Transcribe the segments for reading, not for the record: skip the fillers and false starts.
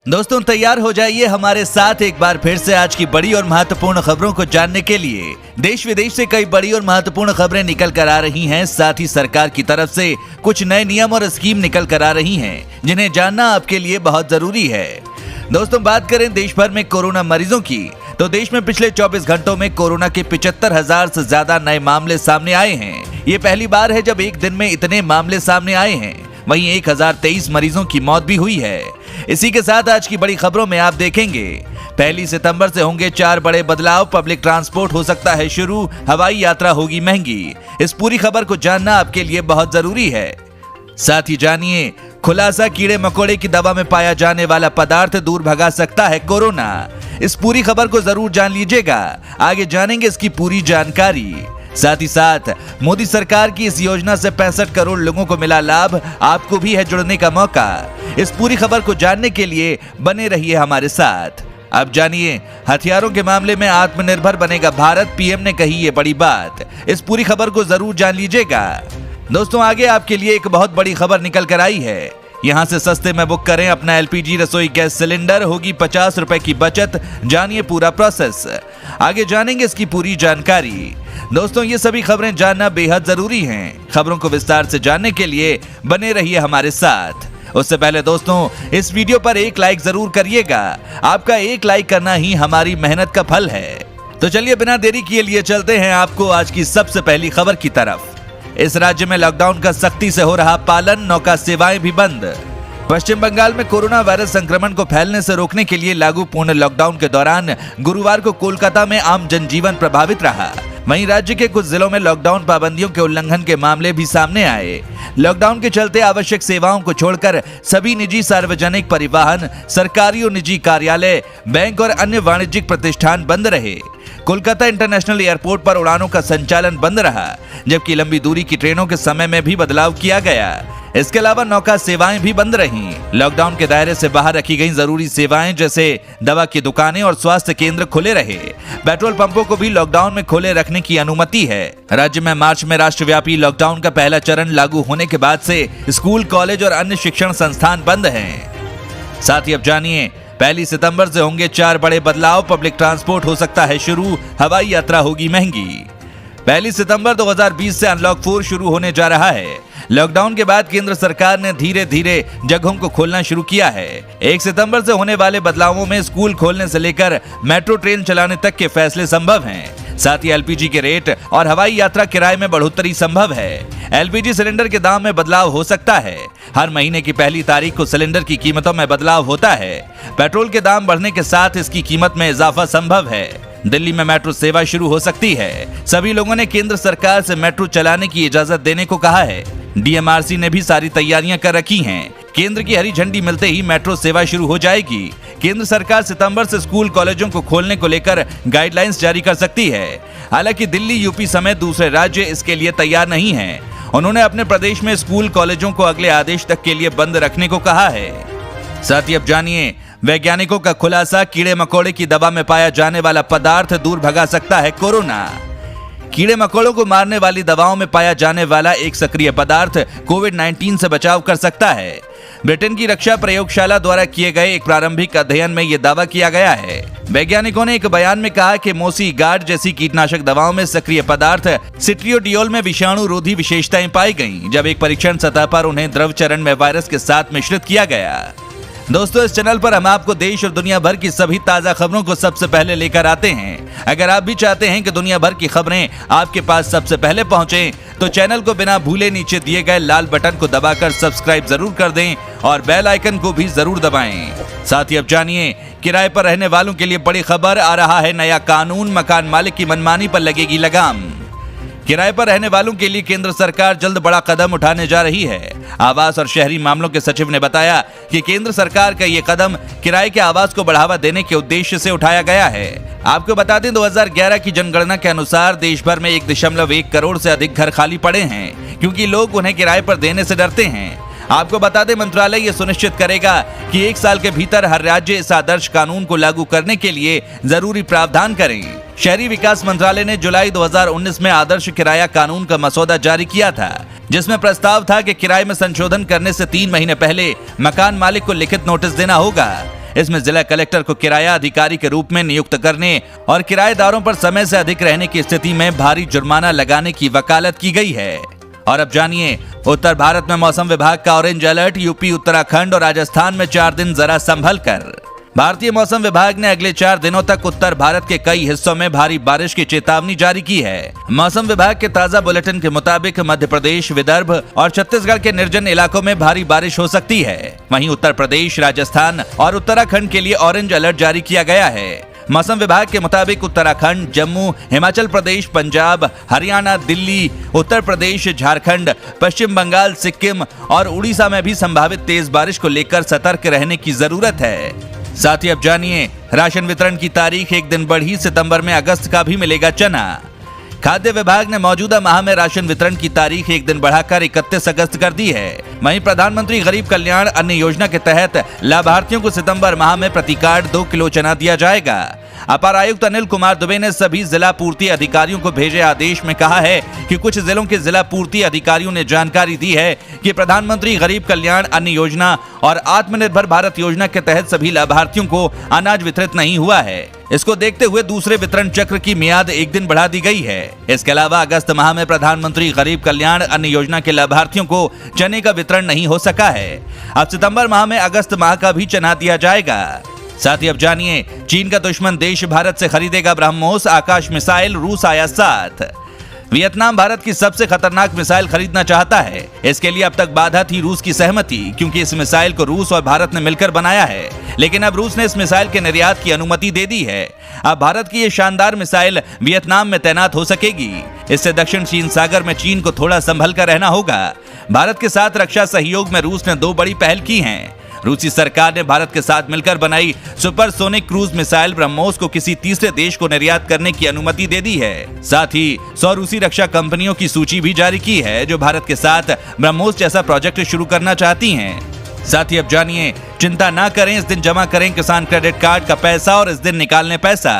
दोस्तों तैयार हो जाइए हमारे साथ एक बार फिर से आज की बड़ी और महत्वपूर्ण खबरों को जानने के लिए। देश विदेश से कई बड़ी और महत्वपूर्ण खबरें निकल कर आ रही हैं। साथ ही सरकार की तरफ से कुछ नए नियम और स्कीम निकल कर आ रही हैं, जिन्हें जानना आपके लिए बहुत जरूरी है। दोस्तों बात करें देश भर में कोरोना मरीजों की, तो देश में पिछले 24 घंटों में कोरोना के 75,000 से ज्यादा नए मामले सामने आए हैं। ये पहली बार है जब एक दिन में इतने मामले सामने आए हैं। वहीं 1023 मरीजों की मौत भी हुई है। इसी के साथ आज की बड़ी खबरों में आप देखेंगे, 1 सितंबर से होंगे 4 बड़े बदलाव, पब्लिक ट्रांसपोर्ट हो सकता है शुरू, हवाई यात्रा होगी महंगी। इस पूरी खबर को जानना आपके लिए बहुत जरूरी है। साथ ही जानिए खुलासा, कीड़े मकोड़े की दवा में पाया जाने वाला पदार्थ दूर भगा सकता है कोरोना। इस पूरी खबर को जरूर जान लीजिएगा, आगे जानेंगे इसकी पूरी जानकारी। साथ ही साथ मोदी सरकार की इस योजना से 65 करोड़ लोगों को मिला लाभ, आपको भी है जुड़ने का मौका। इस पूरी खबर को जानने के लिए बने रहिए हमारे साथ। अब जानिए हथियारों के मामले में आत्मनिर्भर बनेगा भारत, पीएम ने कही ये बड़ी बात। इस पूरी खबर को जरूर जान लीजिएगा। दोस्तों आगे आपके लिए एक बहुत बड़ी खबर निकल कर आई है। यहाँ से सस्ते में बुक करें अपना एलपीजी रसोई गैस सिलेंडर, होगी 50 रुपए की बचत। जानिए पूरा प्रोसेस, आगे जानेंगे इसकी पूरी जानकारी। दोस्तों ये सभी खबरें जानना बेहद जरूरी हैं। खबरों को विस्तार से जानने के लिए बने रहिए हमारे साथ। उससे पहले दोस्तों इस वीडियो पर एक लाइक जरूर करिएगा। आपका एक लाइक करना ही हमारी मेहनत का फल है। तो चलिए बिना देरी किए लिए चलते हैं आपको आज की सबसे पहली खबर की तरफ। इस राज्य में लॉकडाउन का सख्ती से हो रहा पालन, नौका सेवाएं भी बंद। पश्चिम बंगाल में कोरोना वायरस संक्रमण को फैलने से रोकने के लिए लागू पूर्ण लॉकडाउन के दौरान गुरुवार को कोलकाता में आम जनजीवन प्रभावित रहा। वहीं राज्य के कुछ जिलों में लॉकडाउन पाबंदियों के उल्लंघन के मामले भी सामने आए। लॉकडाउन के चलते आवश्यक सेवाओं को छोड़कर सभी निजी सार्वजनिक परिवहन, सरकारी और निजी कार्यालय, बैंक और अन्य वाणिज्यिक प्रतिष्ठान बंद रहे। कोलकाता इंटरनेशनल एयरपोर्ट पर उड़ानों का संचालन बंद रहा, जबकि लंबी दूरी की ट्रेनों के समय में भी बदलाव किया गया। इसके अलावा नौका सेवाएं भी बंद रहीं। लॉकडाउन के दायरे से बाहर रखी गई जरूरी सेवाएं जैसे दवा की दुकानें और स्वास्थ्य केंद्र खुले रहे। पेट्रोल पंपों को भी लॉकडाउन में खोले रखने की अनुमति है। राज्य में मार्च में राष्ट्रव्यापी लॉकडाउन का पहला चरण लागू होने के बाद से स्कूल, कॉलेज और अन्य शिक्षण संस्थान बंद हैं। साथ ही अब जानिए 1 सितंबर से होंगे 4 बड़े बदलाव, पब्लिक ट्रांसपोर्ट हो सकता है शुरू, हवाई यात्रा होगी महंगी। 1 सितंबर 2020 से अनलॉक 4 शुरू होने जा रहा है। लॉकडाउन के बाद केंद्र सरकार ने धीरे धीरे जगहों को खोलना शुरू किया है। 1 सितंबर से होने वाले बदलावों में स्कूल खोलने से लेकर मेट्रो ट्रेन चलाने तक के फैसले संभव हैं। साथ ही एलपीजी के रेट और हवाई यात्रा किराए में बढ़ोतरी संभव है। एलपीजी सिलेंडर के दाम में बदलाव हो सकता है। हर महीने की 1 तारीख को सिलेंडर की कीमतों में बदलाव होता है। पेट्रोल के दाम बढ़ने के साथ इसकी कीमत में इजाफा संभव है। दिल्ली में मेट्रो सेवा शुरू हो सकती है। सभी लोगों ने केंद्र सरकार से मेट्रो चलाने की इजाजत देने को कहा है। डीएमआरसी ने भी सारी तैयारियां कर रखी हैं। केंद्र की हरी झंडी मिलते ही मेट्रो सेवा शुरू हो जाएगी। केंद्र सरकार सितंबर से स्कूल, कॉलेजों को खोलने को लेकर गाइडलाइंस जारी कर सकती है। हालांकि दिल्ली, यूपी समेत दूसरे राज्य इसके लिए तैयार नहीं हैं। उन्होंने अपने प्रदेश में स्कूल, कॉलेजों को अगले आदेश तक के लिए बंद रखने को कहा है। साथ ही अब जानिए वैज्ञानिकों का खुलासा, कीड़े मकोड़े की दवा में पाया जाने वाला पदार्थ दूर भगा सकता है कोरोना। कीड़े मकोड़ों को मारने वाली दवाओं में पाया जाने वाला एक सक्रिय पदार्थ कोविड-19 से बचाव कर सकता है। ब्रिटेन की रक्षा प्रयोगशाला द्वारा किए गए एक प्रारंभिक अध्ययन में यह दावा किया गया है। वैज्ञानिकों ने एक बयान में कहा कि मोसी गार्ड जैसी कीटनाशक दवाओं में सक्रिय पदार्थ सिट्रियोडियोल में विषाणु रोधी विशेषताएं पाई गईं, जब एक परीक्षण सतह पर उन्हें द्रव चरण में वायरस के साथ मिश्रित किया गया। दोस्तों इस चैनल पर हम आपको देश और दुनिया भर की सभी ताजा खबरों को सबसे पहले लेकर आते हैं। अगर आप भी चाहते हैं कि दुनिया भर की खबरें आपके पास सबसे पहले पहुंचे, तो चैनल को बिना भूले नीचे दिए गए लाल बटन को दबाकर सब्सक्राइब जरूर कर दें और बेल आइकन को भी जरूर दबाएं। साथ ही अब जानिए किराए पर रहने वालों के लिए बड़ी खबर, आ रहा है नया कानून, मकान मालिक की मनमानी पर लगेगी लगाम। किराए पर रहने वालों के लिए केंद्र सरकार जल्द बड़ा कदम उठाने जा रही है। आवास और शहरी मामलों के सचिव ने बताया कि केंद्र सरकार का ये कदम किराए के आवास को बढ़ावा देने के उद्देश्य से उठाया गया है। आपको बता दें 2011 की जनगणना के अनुसार देश भर में 1.1 करोड़ से अधिक घर खाली पड़े हैं, क्योंकि लोग उन्हें किराए पर देने से डरते हैं। आपको बता दें मंत्रालय ये सुनिश्चित करेगा कि 1 साल के भीतर हर राज्य इस आदर्श कानून को लागू करने के लिए जरूरी प्रावधान करें। शहरी विकास मंत्रालय ने जुलाई 2019 में आदर्श किराया कानून का मसौदा जारी किया था, जिसमें प्रस्ताव था कि किराए में संशोधन करने से 3 महीने पहले मकान मालिक को लिखित नोटिस देना होगा। इसमें जिला कलेक्टर को किराया अधिकारी के रूप में नियुक्त करने और किराएदारों पर समय से अधिक रहने की स्थिति में भारी जुर्माना लगाने की वकालत की गई है। और अब जानिए, उत्तर भारत में मौसम विभाग का ऑरेंज अलर्ट। यूपी, उत्तराखंड और राजस्थान में 4 दिन जरा संभल कर। भारतीय मौसम विभाग ने अगले 4 दिनों तक उत्तर भारत के कई हिस्सों में भारी बारिश की चेतावनी जारी की है। मौसम विभाग के ताजा बुलेटिन के मुताबिक मध्य प्रदेश, विदर्भ और छत्तीसगढ़ के निर्जन इलाकों में भारी बारिश हो सकती है। वहीं उत्तर प्रदेश, राजस्थान और उत्तराखंड के लिए ऑरेंज अलर्ट जारी किया गया है। मौसम विभाग के मुताबिक उत्तराखंड, जम्मू, हिमाचल प्रदेश, पंजाब, हरियाणा, दिल्ली, उत्तर प्रदेश, झारखंड, पश्चिम बंगाल, सिक्किम और उड़ीसा में भी संभावित तेज बारिश को लेकर सतर्क रहने की जरूरत है। साथ ही अब जानिए, राशन वितरण की तारीख एक दिन बढ़ी। सितंबर में अगस्त का भी मिलेगा चना। खाद्य विभाग ने मौजूदा माह में राशन वितरण की तारीख एक दिन बढ़ाकर 31 अगस्त कर दी है। वहीं प्रधानमंत्री गरीब कल्याण अन्न योजना के तहत लाभार्थियों को सितंबर माह में प्रति कार्ड 2 किलो चना दिया जाएगा। अपर आयुक्त अनिल कुमार दुबे ने सभी जिला पूर्ति अधिकारियों को भेजे आदेश में कहा है कि कुछ जिलों के जिला पूर्ति अधिकारियों ने जानकारी दी है कि प्रधानमंत्री गरीब कल्याण अन्न योजना और आत्मनिर्भर भारत योजना के तहत सभी लाभार्थियों को अनाज वितरित नहीं हुआ है। इसको देखते हुए दूसरे वितरण चक्र की मियाद एक दिन बढ़ा दी गई है। इसके अलावा अगस्त माह में प्रधानमंत्री गरीब कल्याण अन्न योजना के लाभार्थियों को चने का वितरण नहीं हो सका है। अब सितंबर माह में अगस्त माह का भी चना दिया जाएगा। साथ ही अब जानिए, चीन का दुश्मन देश भारत से खरीदेगा ब्रह्मोस आकाश मिसाइल, रूस आया साथ। वियतनाम भारत की सबसे खतरनाक मिसाइल खरीदना चाहता है। इसके लिए अब तक बाधा थी रूस की सहमति, क्योंकि इस मिसाइल को रूस और भारत ने मिलकर बनाया है। लेकिन अब रूस ने इस मिसाइल के निर्यात की अनुमति दे दी है। अब भारत की ये शानदार मिसाइल वियतनाम में तैनात हो सकेगी। इससे दक्षिण चीन सागर में चीन को थोड़ा संभल कर रहना होगा। भारत के साथ रक्षा सहयोग में रूस ने 2 बड़ी पहल की हैं। रूसी सरकार ने भारत के साथ मिलकर बनाई सुपरसोनिक क्रूज मिसाइल ब्रह्मोस को किसी तीसरे देश को निर्यात करने की अनुमति दे दी है। साथ ही 100 रूसी रक्षा कंपनियों की सूची भी जारी की है जो भारत के साथ ब्रह्मोस जैसा प्रोजेक्ट शुरू करना चाहती हैं। साथ ही अब जानिए, चिंता ना करें, इस दिन जमा करें किसान क्रेडिट कार्ड का पैसा और इस दिन निकालने पैसा।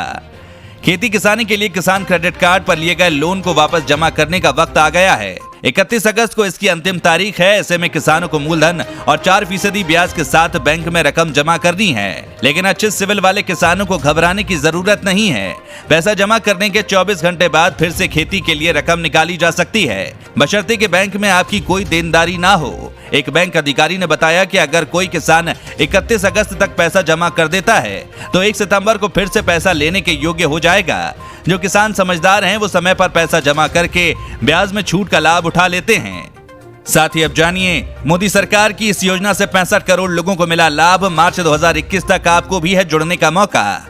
खेती किसानी के लिए किसान क्रेडिट कार्ड पर लिए गए लोन को वापस जमा करने का वक्त आ गया है। 31 अगस्त को इसकी अंतिम तारीख है। ऐसे में किसानों को मूलधन और 4% ब्याज के साथ बैंक में रकम जमा करनी है। लेकिन अच्छे सिविल वाले किसानों को घबराने की जरूरत नहीं है। पैसा जमा करने के 24 घंटे बाद फिर से खेती के लिए रकम निकाली जा सकती है, बशर्ते कि बैंक में आपकी कोई देनदारी ना हो। एक बैंक अधिकारी ने बताया कि अगर कोई किसान 31 अगस्त तक पैसा जमा कर देता है तो 1 सितंबर को फिर से पैसा लेने के योग्य हो जाएगा। जो किसान समझदार हैं वो समय पर पैसा जमा करके ब्याज में छूट का लाभ उठा लेते हैं। साथ ही अब जानिए, मोदी सरकार की इस योजना से 65 करोड़ लोगों को मिला लाभ। मार्च 2021 तक आपको भी है जुड़ने का मौका।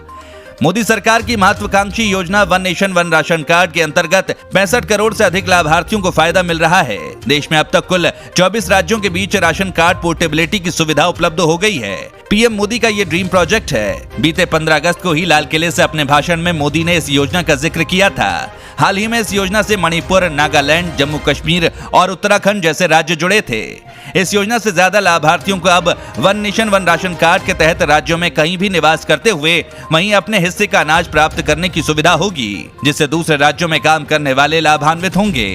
मोदी सरकार की महत्वाकांक्षी योजना one nation one ration card के अंतर्गत 65 करोड़ से अधिक लाभार्थियों को फायदा मिल रहा है। देश में अब तक कुल 24 राज्यों के बीच राशन कार्ड पोर्टेबिलिटी की सुविधा उपलब्ध हो गई है। पीएम मोदी का ये ड्रीम प्रोजेक्ट है। बीते 15 अगस्त को ही लाल किले से अपने भाषण में मोदी ने इस योजना का जिक्र किया था। हाल ही में इस योजना से मणिपुर, नागालैंड, जम्मू कश्मीर और उत्तराखंड जैसे राज्य जुड़े थे। इस योजना से ज्यादा लाभार्थियों को अब one nation one ration card के तहत राज्यों में कहीं भी निवास करते हुए वहीं अपने हिस्से का अनाज प्राप्त करने की सुविधा होगी, जिससे दूसरे राज्यों में काम करने वाले लाभान्वित होंगे।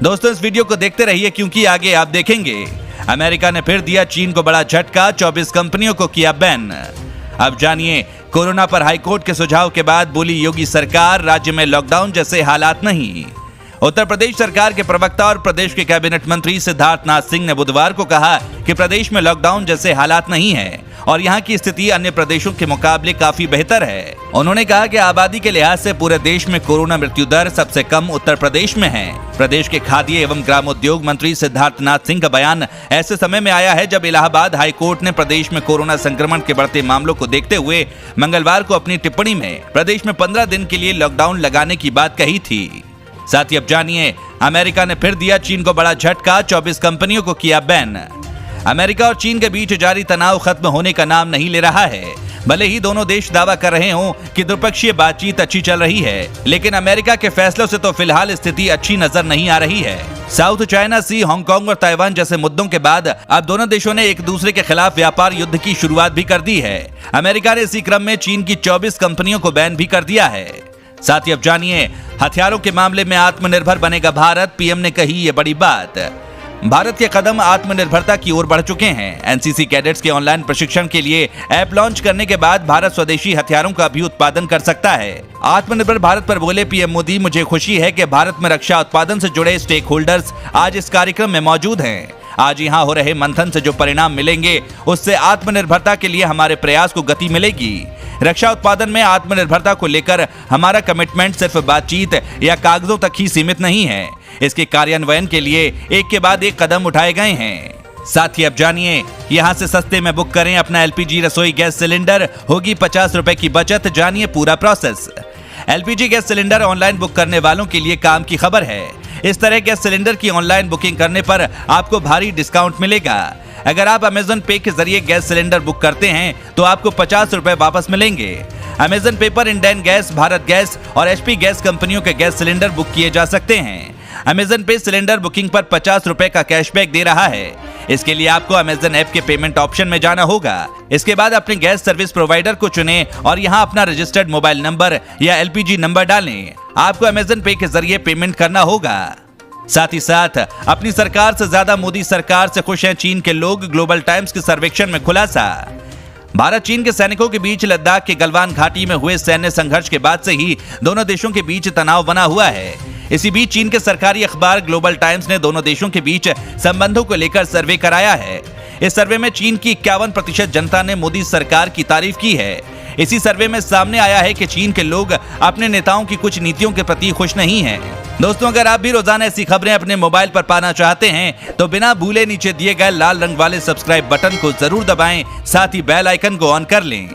दोस्तों, इस वीडियो को देखते रहिए क्योंकि आगे आप देखेंगे अमेरिका ने फिर दिया चीन को बड़ा झटका, 24 कंपनियों को किया बैन। अब जानिए, कोरोना पर हाईकोर्ट के सुझाव के बाद बोली योगी सरकार, राज्य में लॉकडाउन जैसे हालात नहीं। उत्तर प्रदेश सरकार के प्रवक्ता और प्रदेश के कैबिनेट मंत्री सिद्धार्थ नाथ सिंह ने बुधवार को कहा कि प्रदेश में लॉकडाउन जैसे हालात नहीं है और यहाँ की स्थिति अन्य प्रदेशों के मुकाबले काफी बेहतर है। उन्होंने कहा कि आबादी के लिहाज से पूरे देश में कोरोना मृत्यु दर सबसे कम उत्तर प्रदेश में है। प्रदेश के खाद्य एवं ग्रामोद्योग मंत्री सिद्धार्थ नाथ सिंह का बयान ऐसे समय में आया है जब इलाहाबाद हाईकोर्ट ने प्रदेश में कोरोना संक्रमण के बढ़ते मामलों को देखते हुए मंगलवार को अपनी टिप्पणी में प्रदेश में 15 दिन के लिए लॉकडाउन लगाने की बात कही थी। साथ ही अब जानिए, अमेरिका ने फिर दिया चीन को बड़ा झटका, 24 कंपनियों को किया बैन। अमेरिका और चीन के बीच जारी तनाव खत्म होने का नाम नहीं ले रहा है। भले ही दोनों देश दावा कर रहे हों कि द्विपक्षीय बातचीत अच्छी चल रही है, लेकिन अमेरिका के फैसलों से तो फिलहाल स्थिति अच्छी नजर नहीं आ रही है। साउथ चाइना सी, हांगकांग और ताइवान जैसे मुद्दों के बाद अब दोनों देशों ने एक दूसरे के खिलाफ व्यापार युद्ध की शुरुआत भी कर दी है। अमेरिका ने इसी क्रम में चीन की 24 कंपनियों को बैन भी कर दिया है। साथ ही अब जानिए, हथियारों के मामले में आत्मनिर्भर बनेगा भारत, पीएम ने कही ये बड़ी बात। भारत के कदम आत्मनिर्भरता की ओर बढ़ चुके हैं। एनसीसी कैडेट्स के ऑनलाइन प्रशिक्षण के लिए ऐप लॉन्च करने के बाद भारत स्वदेशी हथियारों का भी उत्पादन कर सकता है। आत्मनिर्भर भारत पर बोले पीएम मोदी, मुझे खुशी है कि भारत में रक्षा उत्पादन से जुड़े स्टेक होल्डर्स आज इस कार्यक्रम में मौजूद हैं। आज यहाँ हो रहे मंथन से जो परिणाम मिलेंगे उससे आत्मनिर्भरता के लिए हमारे प्रयास को गति मिलेगी। रक्षा उत्पादन में आत्मनिर्भरता को लेकर हमारा कमिटमेंट सिर्फ बातचीत या कागजों तक ही सीमित नहीं है, इसके कार्यान्वयन के लिए एक के बाद एक कदम उठाए गए हैं। साथ ही अब जानिए, यहाँ से सस्ते में बुक करें अपना एलपीजी रसोई गैस सिलेंडर, होगी 50 रुपए की बचत। जानिए पूरा process. LPG gas cylinder online book करने वालों के लिए काम की खबर है। इस तरह गैस सिलेंडर की ऑनलाइन बुकिंग करने पर आपको भारी डिस्काउंट मिलेगा। अगर आप अमेज़न पे के जरिए गैस सिलेंडर बुक करते हैं तो आपको 50 रुपए वापस मिलेंगे। अमेज़न पे पर इंडेन गैस, भारत गैस और एचपी गैस कंपनियों के गैस सिलेंडर बुक किए जा सकते हैं। अमेज़न पे सिलेंडर बुकिंग पर 50 रुपए का कैशबैक दे रहा है। इसके लिए आपको अमेज़न ऐप के पेमेंट ऑप्शन में जाना होगा। इसके बाद अपने गैस सर्विस प्रोवाइडर को चुनें और यहां अपना रजिस्टर्ड मोबाइल नंबर या एलपीजी नंबर डालें। आपको अमेज़न पे के जरिए पेमेंट करना होगा। साथ ही साथ अपनी सरकार से ज्यादा मोदी सरकार से खुश हैं चीन के लोग। ग्लोबल टाइम्स के सर्वेक्षण में खुलासा। भारत चीन के सैनिकों के बीच लद्दाख के गलवान घाटी में हुए सैन्य संघर्ष के बाद से ही दोनों देशों के बीच तनाव बना हुआ है। इसी बीच चीन के सरकारी अखबार ग्लोबल टाइम्स ने दोनों देशों के बीच संबंधों को लेकर सर्वे कराया है। इस सर्वे में चीन की 51% जनता ने मोदी सरकार की तारीफ की है। इसी सर्वे में सामने आया है कि चीन के लोग अपने नेताओं की कुछ नीतियों के प्रति खुश नहीं हैं। दोस्तों, अगर आप भी रोजाना ऐसी खबरें अपने मोबाइल पर पाना चाहते हैं तो बिना भूले नीचे दिए गए लाल रंग वाले सब्सक्राइब बटन को जरूर दबाएं, साथ ही बेल आइकन को ऑन कर लें।